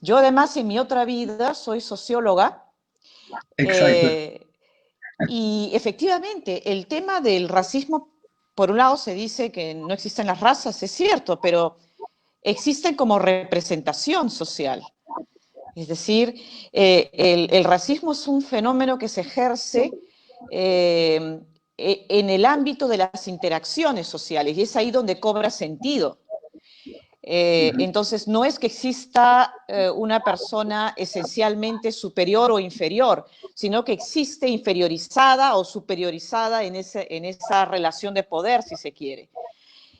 Yo además en mi otra vida soy socióloga. Exacto. Y efectivamente, el tema del racismo, por un lado se dice que no existen las razas, es cierto, pero existen como representación social. Es decir, el racismo es un fenómeno que se ejerce eh, en el ámbito de las interacciones sociales y es ahí donde cobra sentido. Entonces, no es que exista una persona esencialmente superior o inferior, sino que existe inferiorizada o superiorizada en esa relación de poder, si se quiere.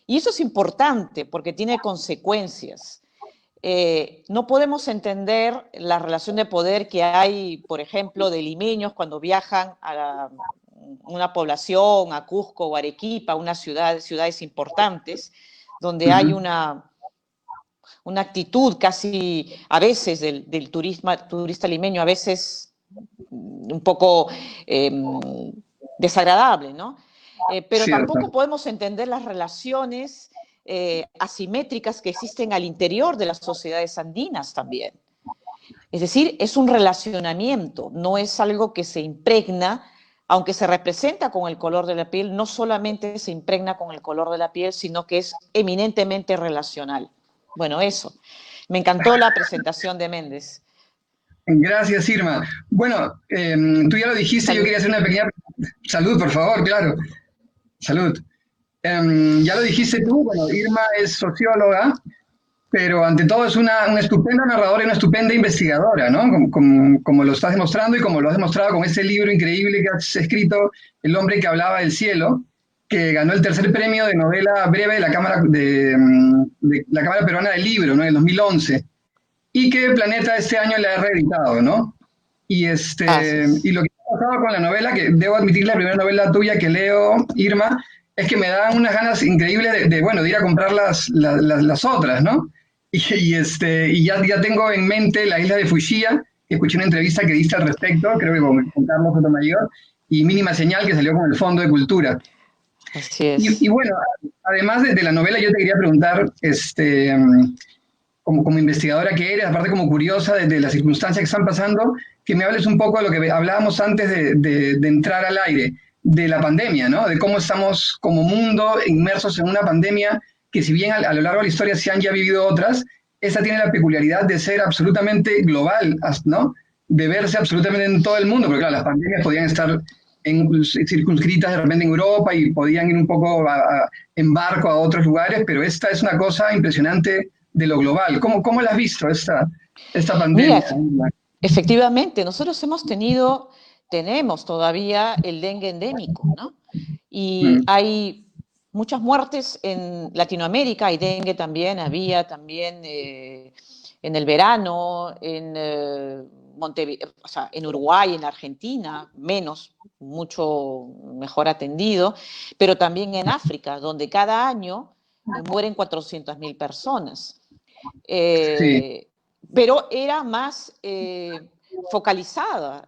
Y eso es importante porque tiene consecuencias. No podemos entender la relación de poder que hay, por ejemplo, de limeños cuando viajan a una población, a Cusco o Arequipa, unas ciudades importantes, donde hay una actitud casi a veces del turista limeño, a veces un poco desagradable, ¿no? Pero Cierto. tampoco podemos entender las relaciones asimétricas que existen al interior de las sociedades andinas también. Es decir, es un relacionamiento, no es algo que se impregna, aunque se representa con el color de la piel, no solamente se impregna con el color de la piel, sino que es eminentemente relacional. Bueno, eso. Me encantó la presentación de Méndez. Gracias, Irma. Bueno, tú ya lo dijiste, yo Salud. quería hacer una pequeña... Salud, por favor, claro. Salud. Ya lo dijiste tú, bueno, Irma es socióloga, pero ante todo es una estupenda narradora y una estupenda investigadora, ¿no? Como lo estás demostrando y como lo has demostrado con ese libro increíble que has escrito, El hombre que hablaba del cielo, que ganó el tercer premio de novela breve de la de la Cámara Peruana del Libro, ¿no? En el 2011, y que Planeta este año le ha reeditado, ¿no? Y Gracias. lo que ha pasado con la novela, que debo admitir, la primera novela tuya que leo, Irma, es que me dan unas ganas increíbles bueno, de ir a comprar las otras, ¿no? Y ya tengo en mente la isla de Fushia, que escuché una entrevista que diste al respecto, creo que con Carlos Sotomayor, y Mínima Señal, que salió con el Fondo de Cultura. Así es. Y bueno, además de la novela, yo te quería preguntar, como investigadora que eres, aparte como curiosa de las circunstancias que están pasando, que me hables un poco de lo que hablábamos antes de entrar al aire, de la pandemia, ¿no? De cómo estamos como mundo inmersos en una pandemia que si bien a lo largo de la historia se han ya vivido otras, esta tiene la peculiaridad de ser absolutamente global, ¿no? De verse absolutamente en todo el mundo, porque claro, las pandemias podían estar circunscritas de repente en Europa y podían ir un poco en barco a otros lugares, pero esta es una cosa impresionante de lo global. ¿Cómo la has visto esta Mira, pandemia? efectivamente, nosotros tenemos todavía el dengue endémico, ¿no? Y Mm, hay muchas muertes en Latinoamérica, hay dengue también, había también en el verano, en Montevideo, o sea, en Uruguay, en Argentina, menos, mucho mejor atendido, pero también en África, donde cada año mueren 400.000 personas. sí, Eh, pero era más focalizada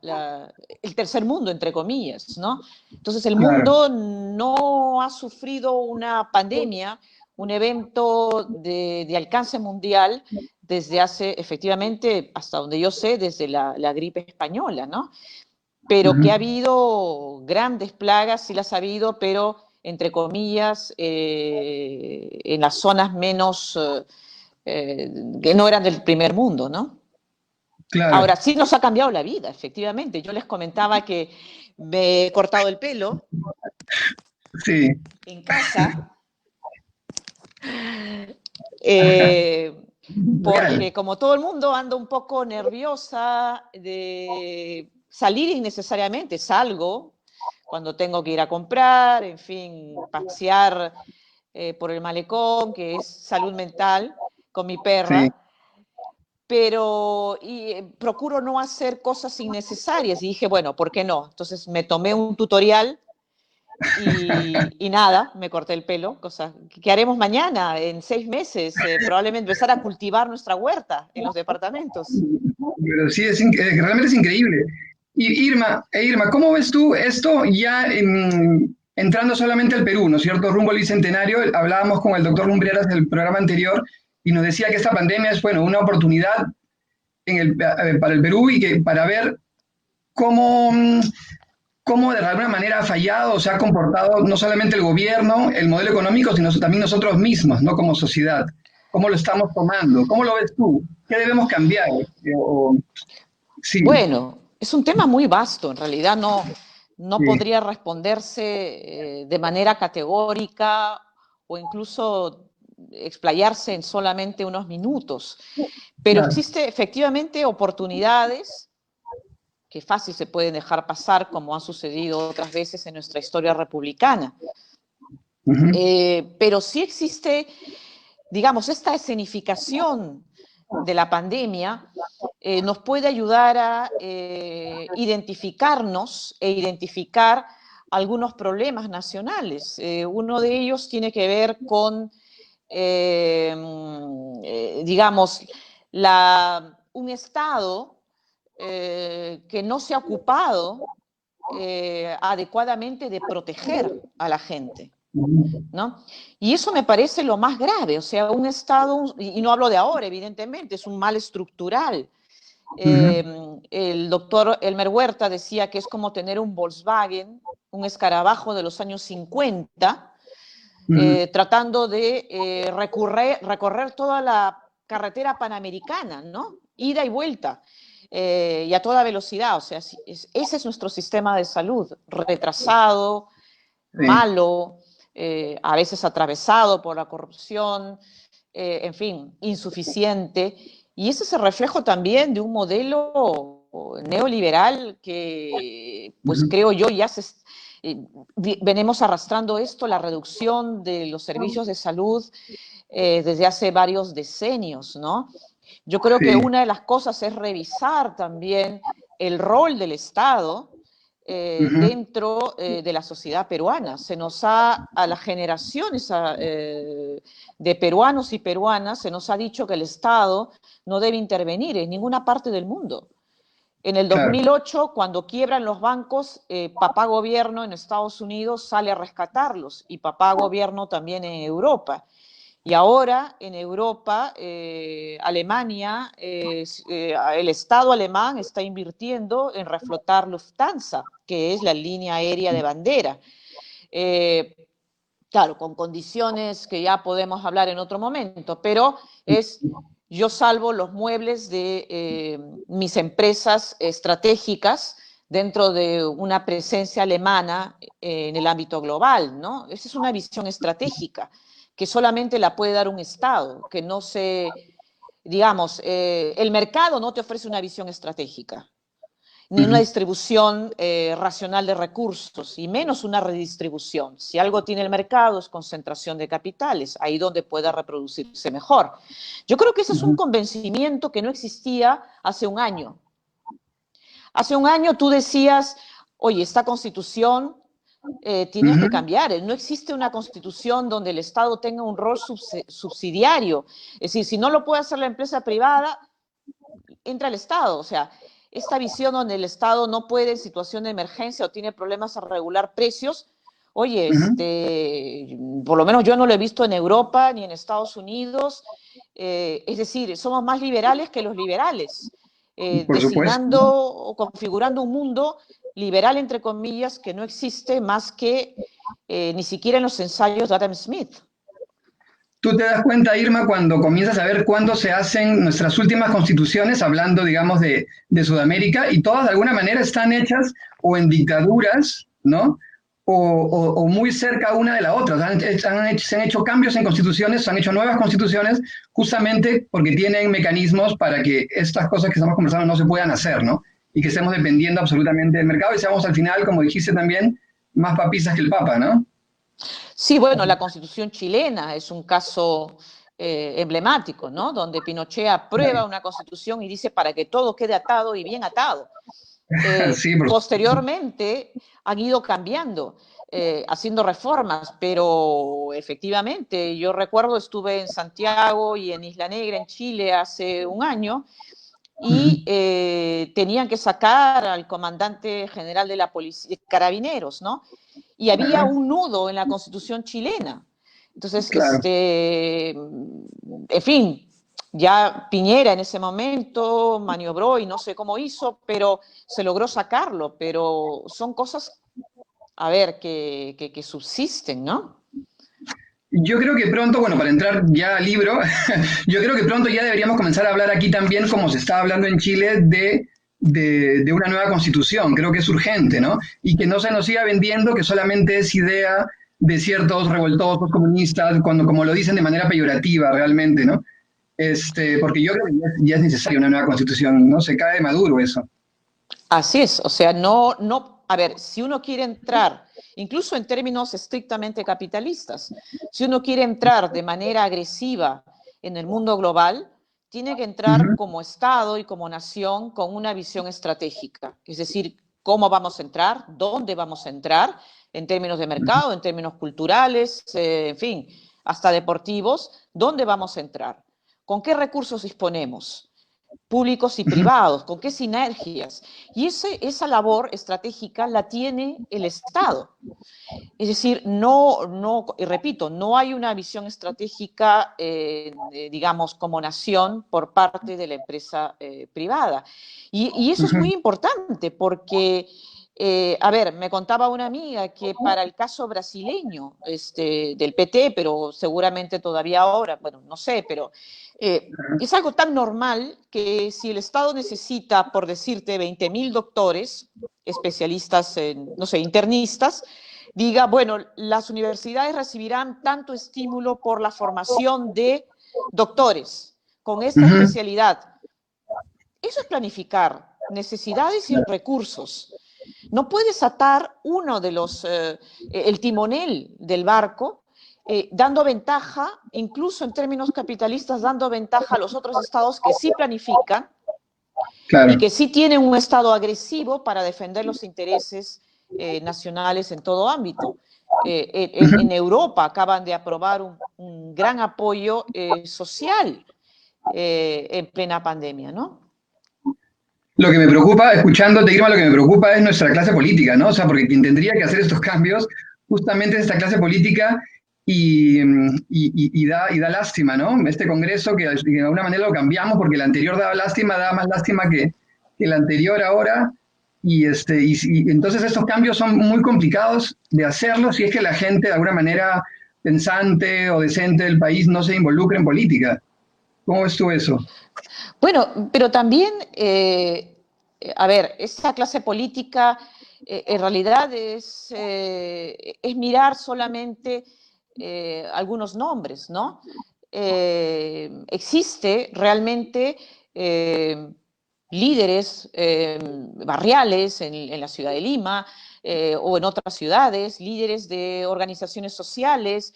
el tercer mundo, entre comillas, ¿no? Entonces el claro. mundo no ha sufrido una pandemia, un evento de alcance mundial desde hace, efectivamente, hasta donde yo sé, desde la gripe española, ¿no? Pero que ha Ujú. habido grandes plagas, sí las ha habido, pero entre comillas, en las zonas menos que no eran del primer mundo, ¿no? Claro, Ahora, sí nos ha cambiado la vida, efectivamente. Yo les comentaba que me he cortado el pelo sí, en casa, eh, real. porque como todo el mundo ando un poco nerviosa de salir innecesariamente, salgo cuando tengo que ir a comprar, en fin, pasear por el malecón, que es salud mental, con mi Sí. perra, pero procuro no hacer cosas innecesarias. Y dije, bueno, ¿por qué no? Entonces me tomé un tutorial y nada, me corté el pelo, cosa que haremos mañana, en 6 meses, probablemente empezar a cultivar nuestra huerta en los departamentos. Pero sí, realmente es increíble. Y Irma, ¿cómo ves tú esto ya entrando solamente al Perú, ¿no es cierto? Rumbo al Bicentenario, hablábamos con el doctor Lumbreras del programa anterior y nos decía que esta pandemia es, bueno, una oportunidad para el Perú y que para ver cómo, cómo de alguna manera ha fallado o se ha comportado no solamente el gobierno, el modelo económico, sino también nosotros mismos, ¿no? Como sociedad. ¿Cómo lo estamos tomando? ¿Cómo lo ves tú? ¿Qué debemos cambiar? Sí, Bueno, es un tema muy vasto, en realidad no sí, podría responderse de manera categórica o incluso explayarse en solamente unos minutos, pero claro. existe efectivamente oportunidades que fácil se pueden dejar pasar, como ha sucedido otras veces en nuestra historia republicana. Ujú, Pero sí existe, digamos, esta escenificación de la pandemia nos puede ayudar a identificarnos e identificar algunos problemas nacionales. Uno de ellos tiene que ver con, digamos, un Estado que no se ha ocupado adecuadamente de proteger a la gente, ujú, ¿no? Y eso me parece lo más grave, o sea, un Estado, y no hablo de ahora, evidentemente, es un mal estructural. ujú, El doctor Elmer Huerta decía que es como tener un Volkswagen, un escarabajo de los años 50, ujú. tratando de recorrer toda la carretera panamericana, ¿no? Ida y vuelta, y a toda velocidad. O sea, ese es nuestro sistema de salud, retrasado, Sí, malo, a veces atravesado por la corrupción, en fin, insuficiente. Y ese es el reflejo también de un modelo neoliberal que, pues ujú, creo yo, eh, venimos arrastrando esto, la reducción de los servicios de salud desde hace varios decenios, ¿no? Yo creo que sí, una de las cosas es revisar también el rol del Estado ujú, dentro de la sociedad peruana. A las generaciones de peruanos y peruanas, se nos ha dicho que el Estado no debe intervenir en ninguna parte del mundo. En el claro. 2008, cuando quiebran los bancos, papá gobierno en Estados Unidos sale a rescatarlos y papá gobierno también en Europa. Y ahora en Europa, Alemania, el Estado alemán está invirtiendo en reflotar Lufthansa, que es la línea aérea de bandera. Eh, claro, con condiciones que ya podemos hablar en otro momento, pero es yo salvo los muebles de mis empresas estratégicas dentro de una presencia alemana en el ámbito global, ¿no? Esa es una visión estratégica que solamente la puede dar un Estado, que no se, digamos, el mercado no te ofrece una visión estratégica ni una Ujú, distribución racional de recursos, y menos una redistribución. Si algo tiene el mercado es concentración de capitales, ahí donde pueda reproducirse mejor. Yo creo que ese es un ujú, convencimiento que no existía hace un año. Hace un año tú decías, oye, esta constitución tiene que ujú. cambiar. No existe una constitución donde el Estado tenga un rol subsidiario. Es decir, si no lo puede hacer la empresa privada, entra el Estado. O sea, esta visión donde el Estado no puede en situación de emergencia o tiene problemas a regular precios, oye, Ujú, por lo menos yo no lo he visto en Europa ni en Estados Unidos. Es decir, somos más liberales que los liberales, por supuesto. designando o configurando un mundo liberal, entre comillas, que no existe más que ni siquiera en los ensayos de Adam Smith. Tú te das cuenta, Irma, cuando comienzas a ver cuándo se hacen nuestras últimas constituciones, hablando, digamos, de Sudamérica, y todas de alguna manera están hechas o en dictaduras, ¿no? O muy cerca una de la otra. Se han hecho cambios en constituciones, se han hecho nuevas constituciones, justamente porque tienen mecanismos para que estas cosas que estamos conversando no se puedan hacer, ¿no? Y que estemos dependiendo absolutamente del mercado y seamos al final, como dijiste también, más papistas que el Papa, ¿no? Sí, bueno, la Constitución chilena es un caso emblemático, ¿no? Donde Pinochet aprueba una constitución y dice para que todo quede atado y bien atado. Sí, por supuesto. Posteriormente han ido cambiando, haciendo reformas, pero efectivamente, yo recuerdo, estuve en Santiago y en Isla Negra, en Chile, hace un año, y Ujú, tenían que sacar al comandante general de la policía, carabineros, ¿no? Y había ajá, un nudo en la constitución chilena. Entonces, claro. en fin, Ya Piñera en ese momento maniobró y no sé cómo hizo, pero se logró sacarlo. Pero son cosas, a ver, que subsisten, ¿no? Yo creo que pronto, bueno, para entrar ya al libro, yo creo que pronto ya deberíamos comenzar a hablar aquí también, como se está hablando en Chile, de una nueva constitución. Creo que es urgente, ¿no? Y que no se nos siga vendiendo que solamente es idea de ciertos revoltosos comunistas, cuando, como lo dicen de manera peyorativa realmente, ¿no? Porque yo creo que ya es necesaria una nueva constitución, ¿no? Se cae de Maduro eso. Así es, o sea, no, a ver, si uno quiere entrar, incluso en términos estrictamente capitalistas, si uno quiere entrar de manera agresiva en el mundo global, tiene que entrar Ujú, como Estado y como nación con una visión estratégica, es decir, cómo vamos a entrar, dónde vamos a entrar, en términos de ujú, mercado, en términos culturales, en fin, hasta deportivos, dónde vamos a entrar, con qué recursos disponemos públicos y ujú. privados, con qué sinergias. Y esa labor estratégica la tiene el Estado. Es decir, y repito, no hay una visión estratégica, digamos, como nación por parte de la empresa privada. Y eso es Ujú. muy importante porque, a ver, me contaba una amiga que para el caso brasileño del PT, pero seguramente todavía ahora, bueno, no sé, pero es algo tan normal que si el Estado necesita, por decirte, 20.000 doctores, especialistas, no sé, internistas, diga, bueno, las universidades recibirán tanto estímulo por la formación de doctores con esta Ujú. especialidad. Eso es planificar necesidades y recursos. No puedes atar el timonel del barco, dando ventaja, incluso en términos capitalistas, dando ventaja a los otros estados que sí planifican y Claro. que sí tienen un estado agresivo para defender los intereses nacionales en todo ámbito. En Ujú. Europa acaban de aprobar un gran apoyo social en plena pandemia, ¿no? Lo que me preocupa, escuchándote, Irma, lo que me preocupa es nuestra clase política, ¿no? O sea, porque quien tendría que hacer estos cambios justamente es esta clase política y da lástima, ¿no? Este Congreso que de alguna manera lo cambiamos porque el anterior daba lástima, daba más lástima que el anterior ahora. Y entonces estos cambios son muy complicados de hacerlos si es que la gente de alguna manera pensante o decente del país no se involucra en política. ¿Cómo ves tú eso? Bueno, pero también, a ver, esa clase política en realidad es mirar solamente algunos nombres, ¿no? Existe realmente eh, líderes barriales en la ciudad de Lima o en otras ciudades, líderes de organizaciones sociales,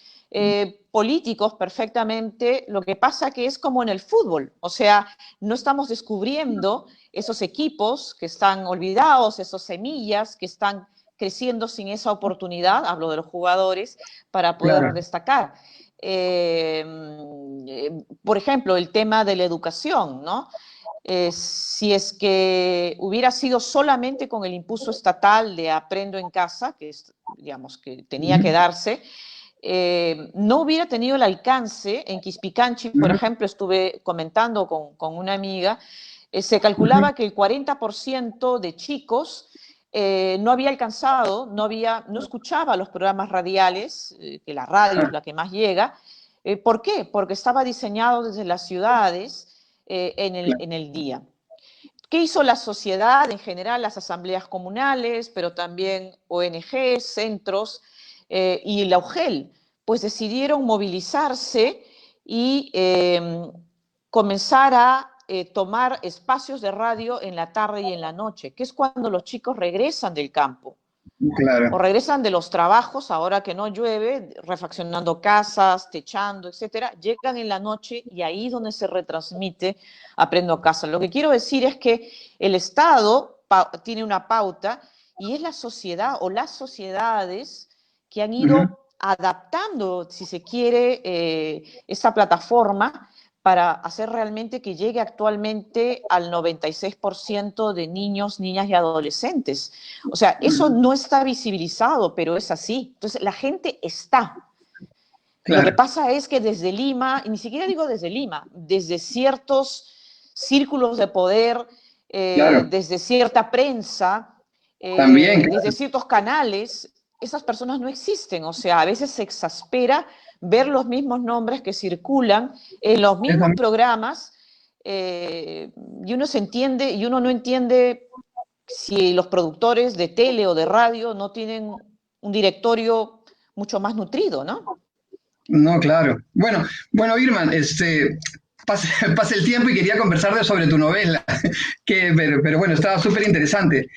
políticos perfectamente. Lo que pasa que es como en el fútbol, o sea, no estamos descubriendo esos equipos que están olvidados, esas semillas que están creciendo sin esa oportunidad, hablo de los jugadores, para poder Claro. destacar. Por ejemplo, el tema de la educación, ¿no? Si es que hubiera sido solamente con el impulso estatal de aprendo en casa, que es, digamos, que tenía Ujú, que darse, no hubiera tenido el alcance. En Quispicanchi, por ujú, ejemplo, estuve comentando con una amiga, se ujú. calculaba que el 40% de chicos no había alcanzado, no escuchaba los programas radiales, que la radio es la que más llega. ¿Por qué? Porque estaba diseñado desde las ciudades en el día. ¿Qué hizo la sociedad en general, las asambleas comunales, pero también ONGs, centros y la UGEL? Pues decidieron movilizarse y comenzar a tomar espacios de radio en la tarde y en la noche, que es cuando los chicos regresan del campo o Claro. regresan de los trabajos, ahora que no llueve, refaccionando casas, techando, etcétera, llegan en la noche y ahí donde se retransmite Aprendo a Casa. Lo que quiero decir es que el Estado tiene una pauta y es la sociedad o las sociedades que han Ujú. ido adaptando, si se quiere, esa plataforma para hacer realmente que llegue actualmente al 96% de niños, niñas y adolescentes. O sea, eso no está visibilizado, pero es así. Entonces, la gente está. Lo que claro, pasa es que desde Lima, y ni siquiera digo desde Lima, desde ciertos círculos de poder, claro, desde cierta prensa, también, desde claro, ciertos canales, esas personas no existen. O sea, a veces se exaspera ver los mismos nombres que circulan en los eso, mismos programas, y uno se entiende, y uno no entiende si los productores de tele o de radio no tienen un directorio mucho más nutrido, ¿no? no, claro. Bueno, Irman, pasa, pasa el tiempo y quería conversar sobre tu novela, pero bueno, estaba súper interesante.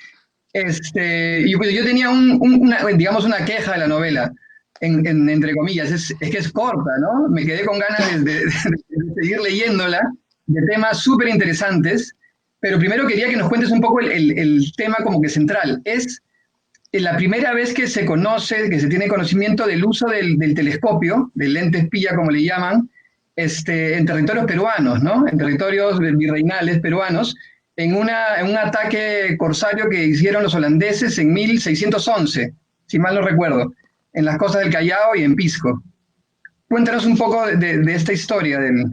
Y pues yo tenía digamos, una queja de la novela, entre comillas, es que es corta, ¿no? Me quedé con ganas de seguir leyéndola, de temas súper interesantes, pero primero quería que nos cuentes un poco el tema como que central. Es la primera vez que se conoce, que se tiene conocimiento del uso del telescopio, del lente espía, como le llaman, en territorios peruanos, ¿no? En territorios virreinales peruanos, en un ataque corsario que hicieron los holandeses en 1611, si mal no recuerdo, en las costas del Callao y en Pisco. Cuéntanos un poco de esta historia del...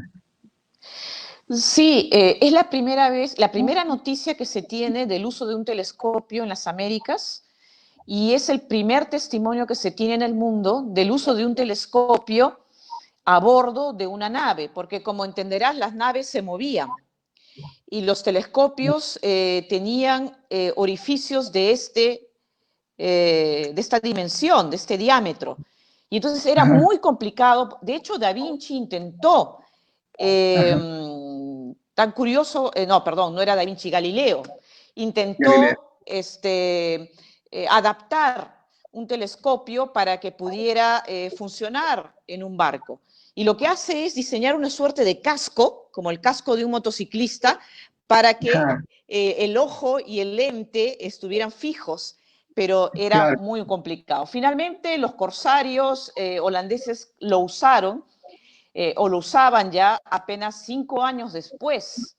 Sí, es la primera vez, la primera noticia que se tiene del uso de un telescopio en las Américas, y es el primer testimonio que se tiene en el mundo del uso de un telescopio a bordo de una nave, porque como entenderás, las naves se movían y los telescopios tenían orificios de esta dimensión, de este diámetro. Y entonces era Ajá, muy complicado. De hecho, Da Vinci intentó, eh, ajá, tan curioso, no, perdón, no era Da Vinci, Galileo, Galileo. intentó adaptar un telescopio para que pudiera funcionar en un barco. Y lo que hace es diseñar una suerte de casco, como el casco de un motociclista, para que Ajá, el ojo y el lente estuvieran fijos, pero era claro, muy complicado. Finalmente, los corsarios holandeses lo usaron, o lo usaban ya apenas 5 años después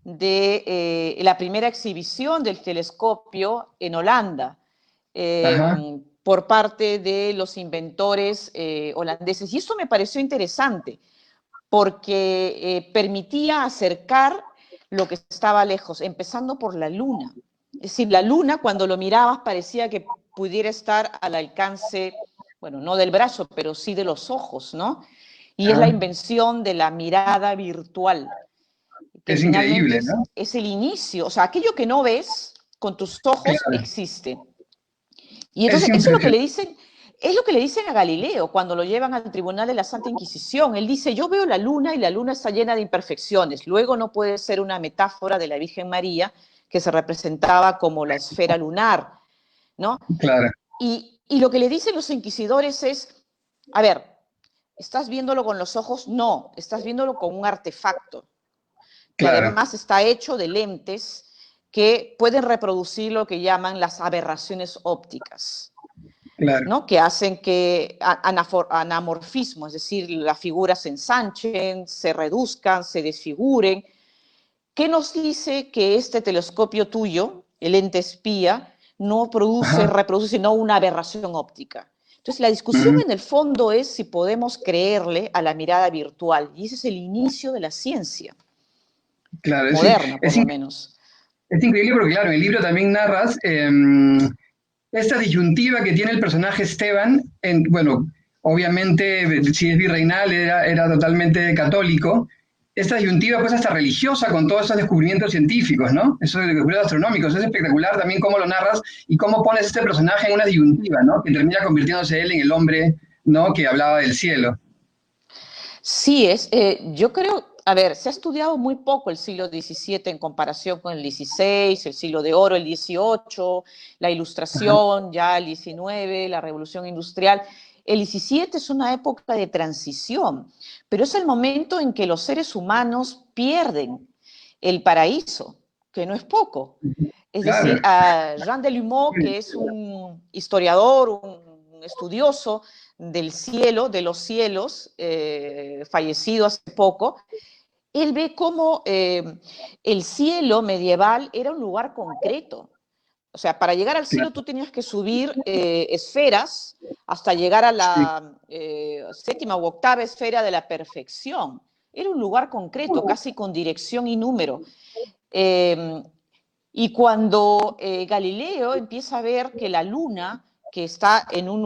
de la primera exhibición del telescopio en Holanda, ajá, por parte de los inventores holandeses. Y eso me pareció interesante, porque permitía acercar lo que estaba lejos, empezando por la luna. Es decir, la luna, cuando lo mirabas, parecía que pudiera estar al alcance, bueno, no del brazo, pero sí de los ojos, ¿no? Y es la ajá. invención de la mirada virtual, que Es finalmente increíble, ¿no? es el inicio. O sea, aquello que no ves con tus ojos Claro, existe. Y es entonces eso impresionante. es lo que le dicen a Galileo cuando lo llevan al tribunal de la Santa Inquisición. Él dice, yo veo la luna y la luna está llena de imperfecciones. Luego no puede ser una metáfora de la Virgen María que se representaba como la esfera lunar, ¿no? Claro, Y lo que le dicen los inquisidores es, a ver, ¿estás viéndolo con los ojos? No, estás viéndolo con un artefacto que claro, además está hecho de lentes que pueden reproducir lo que llaman las aberraciones ópticas, claro. ¿no? Que hacen que anamorfismo, es decir, las figuras se ensanchen, se reduzcan, se desfiguren. ¿Qué nos dice que este telescopio tuyo, el lente espía, no produce, Ajá. reproduce, sino una aberración óptica? Entonces, la discusión Ujú. en el fondo es si podemos creerle a la mirada virtual, y ese es el inicio de la ciencia, Claro, moderna por lo menos. es increíble porque, claro, en el libro también narras esta disyuntiva que tiene el personaje Esteban, bueno, obviamente, si es virreinal, era totalmente católico, esta disyuntiva pues hasta religiosa con todos estos descubrimientos científicos, ¿no? Esos descubrimientos astronómicos, es espectacular también cómo lo narras y cómo pones a este personaje en una disyuntiva, ¿no? Que termina convirtiéndose él en el hombre, ¿no? Que hablaba del cielo. Sí, yo creo, a ver, se ha estudiado muy poco el siglo XVII en comparación con el XVI, el siglo de oro, el XVIII, la Ajá, Ilustración, ya el XIX, la Revolución Industrial. El XVII es una época de transición, pero es el momento en que los seres humanos pierden el paraíso, que no es poco. Es decir, claro, a Jean Delumeau, que es un historiador, un estudioso del cielo, de los cielos, fallecido hace poco, él ve cómo el cielo medieval era un lugar concreto. O sea, para llegar al cielo claro. tú tenías que subir esferas hasta llegar a Sí, la séptima u octava esfera de la perfección. Era un lugar concreto, casi con dirección y número. Eh, y cuando Galileo empieza a ver que la luna, que está en un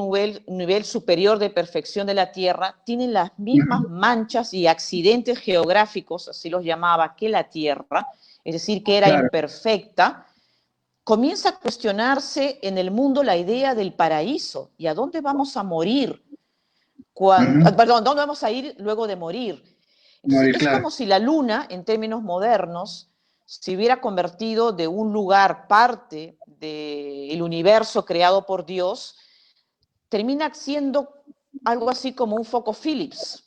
nivel superior de perfección de la Tierra, tiene las mismas ujú, manchas y accidentes geográficos, así los llamaba, que la Tierra, es decir, que era claro. imperfecta, comienza a cuestionarse en el mundo la idea del paraíso y a dónde vamos a morir, Ujú, perdón, dónde vamos a ir luego de morir. Entonces, morir, es claro. como si la luna, en términos modernos, se hubiera convertido de un lugar parte del universo creado por Dios, termina siendo algo así como un foco Phillips.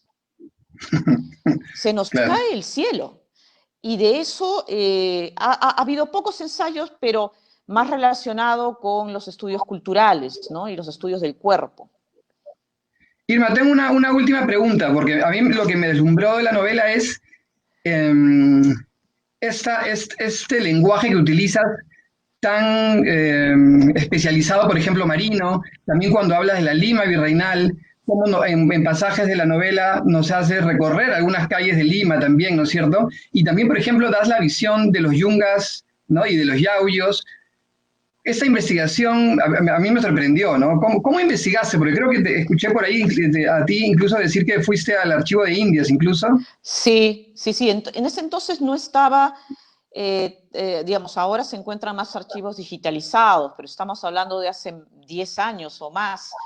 Se nos Claro. cae el cielo. Y de eso ha habido pocos ensayos, pero más relacionado con los estudios culturales, ¿no? Y los estudios del cuerpo. Irma, tengo una última pregunta, porque a mí lo que me deslumbró de la novela es este lenguaje que utilizas tan especializado, por ejemplo, marino, también cuando hablas de la Lima virreinal, como en pasajes de la novela nos hace recorrer algunas calles de Lima también, ¿no es cierto? Y también, por ejemplo, das la visión de los yungas, ¿no? Y de los yauyos. Esa investigación a mí me sorprendió, ¿no? ¿Cómo investigaste? Porque creo que te escuché por ahí a ti incluso decir que fuiste al archivo de Indias, incluso. Sí, sí, sí. En ese entonces no estaba, digamos, ahora se encuentran más archivos digitalizados, pero estamos hablando de hace 10 años o más.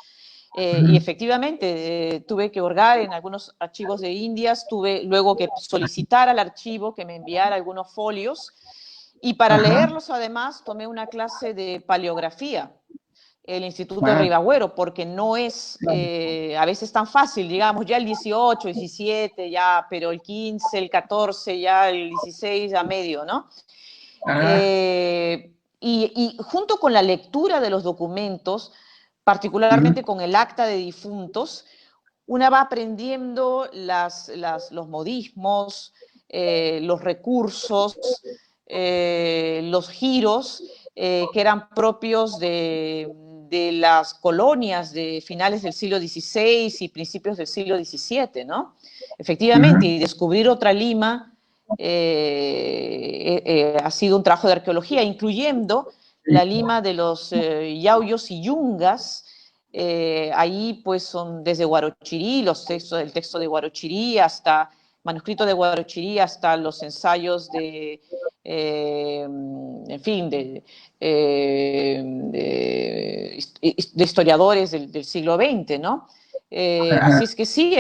Y Ujú, efectivamente, tuve que hurgar en algunos archivos de Indias, tuve luego que solicitar al archivo que me enviara algunos folios y para ajá, leerlos además tomé una clase de paleografía el Instituto de ah, Ribagüero, porque no es claro, a veces tan fácil, digamos, ya el 18, 17, ya, pero el 15, el 14, ya el 16, ya medio, ¿no? ah, Y junto con la lectura de los documentos, ujú, particularmente con el acta de difuntos, una va aprendiendo los modismos, los recursos, los giros que eran propios de las colonias de finales del siglo XVI y principios del siglo XVII, ¿no? Efectivamente, ujú, y descubrir otra Lima ha sido un trabajo de arqueología, incluyendo sí, la Lima de los yauyos y yungas. Ahí pues son desde Guarochirí, el texto de Guarochirí hasta manuscrito de Guarochirí hasta los ensayos en fin, de historiadores del siglo XX, ¿no? Así ajá, es que sí,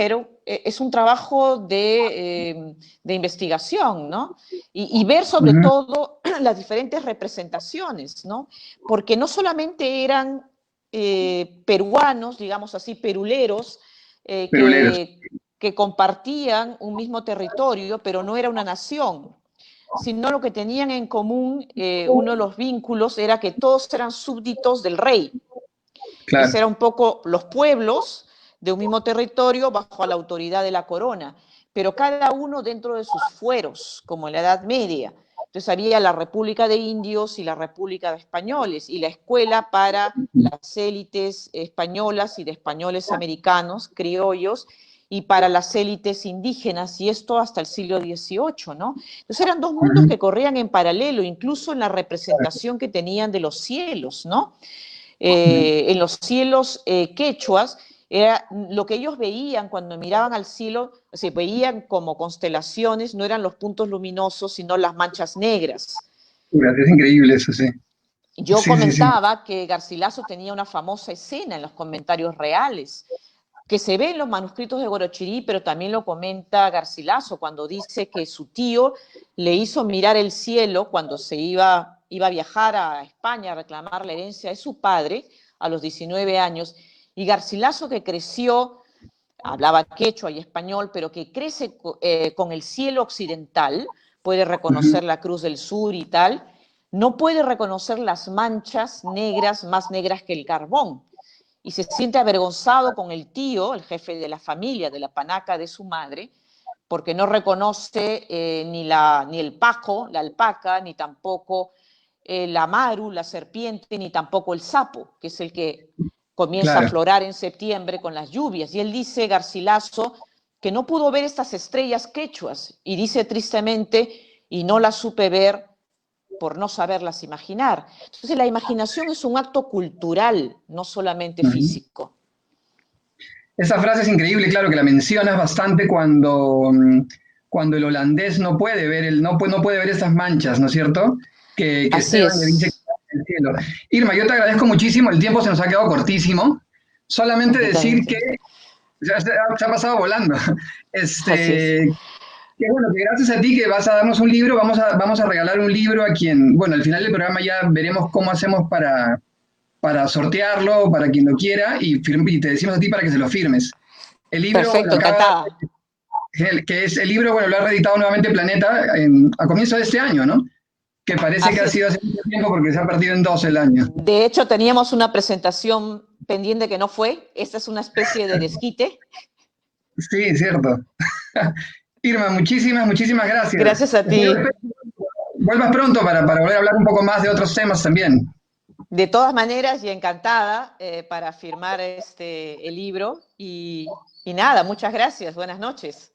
es un trabajo de investigación, ¿no? Y ver sobre ujú, todo las diferentes representaciones, ¿no? Porque no solamente eran peruanos, digamos así, peruleros, peroleros, que compartían un mismo territorio, pero no era una nación, sino lo que tenían en común, uno de los vínculos era que todos eran súbditos del rey. Ese claro, era un poco los pueblos de un mismo territorio bajo la autoridad de la corona, pero cada uno dentro de sus fueros, como en la Edad Media. Entonces había la República de Indios y la República de Españoles, y la escuela para las élites españolas y de españoles americanos, criollos, y para las élites indígenas, y esto hasta el siglo XVIII, ¿no? Entonces eran dos mundos ujú, que corrían en paralelo, incluso en la representación que tenían de los cielos, ¿no? En los cielos quechuas, era lo que ellos veían cuando miraban al cielo, se veían como constelaciones, no eran los puntos luminosos, sino las manchas negras. es increíble eso, sí, Yo sí, sí, sí, comentaba que Garcilaso tenía una famosa escena en los comentarios reales, que se ve en los manuscritos de Guarochirí, pero también lo comenta Garcilaso cuando dice que su tío le hizo mirar el cielo cuando iba a viajar a España a reclamar la herencia de su padre a los 19 años, y Garcilaso que creció, hablaba quechua y español, pero que crece con el cielo occidental, puede ujú, reconocer la Cruz del Sur y tal, no puede reconocer las manchas negras más negras que el carbón y se siente avergonzado con el tío, el jefe de la familia, de la panaca de su madre, porque no reconoce ni el paco, la alpaca, ni tampoco la maru, la serpiente, ni tampoco el sapo, que es el que comienza Claro. a aflorar en septiembre con las lluvias. Y él dice, Garcilaso, que no pudo ver estas estrellas quechuas, y dice tristemente, y no las supe ver por no saberlas imaginar. Entonces la imaginación es un acto cultural, no solamente Ujú. físico. Esa frase es increíble, claro que la mencionas bastante cuando, cuando el holandés no puede ver, no puede ver esas manchas, ¿no es cierto? Que Así Esteban le dice que es. está en el cielo. Irma, yo te agradezco muchísimo, el tiempo se nos ha quedado cortísimo. Solamente decir que Completamente. se ha pasado volando. Así es. Que bueno, que gracias a ti que vas a darnos un libro, vamos a regalar un libro a quien, bueno, al final del programa ya veremos cómo hacemos para sortearlo, para quien lo quiera, y te decimos a ti para que se lo firmes. El libro, bueno, Perfecto, encantada. que es el libro, bueno, lo ha reeditado nuevamente Planeta a comienzo de este año, ¿no? Que parece que Así ha es. sido hace mucho tiempo porque se ha partido en dos el año. De hecho, teníamos una presentación pendiente que no fue. Esta es una especie de desquite. Sí, cierto. Irma, muchísimas gracias. Gracias a Espero ti. que vuelvas pronto para volver a hablar un poco más de otros temas también. De todas maneras, y encantada para firmar el libro. Y nada, muchas gracias. Buenas noches.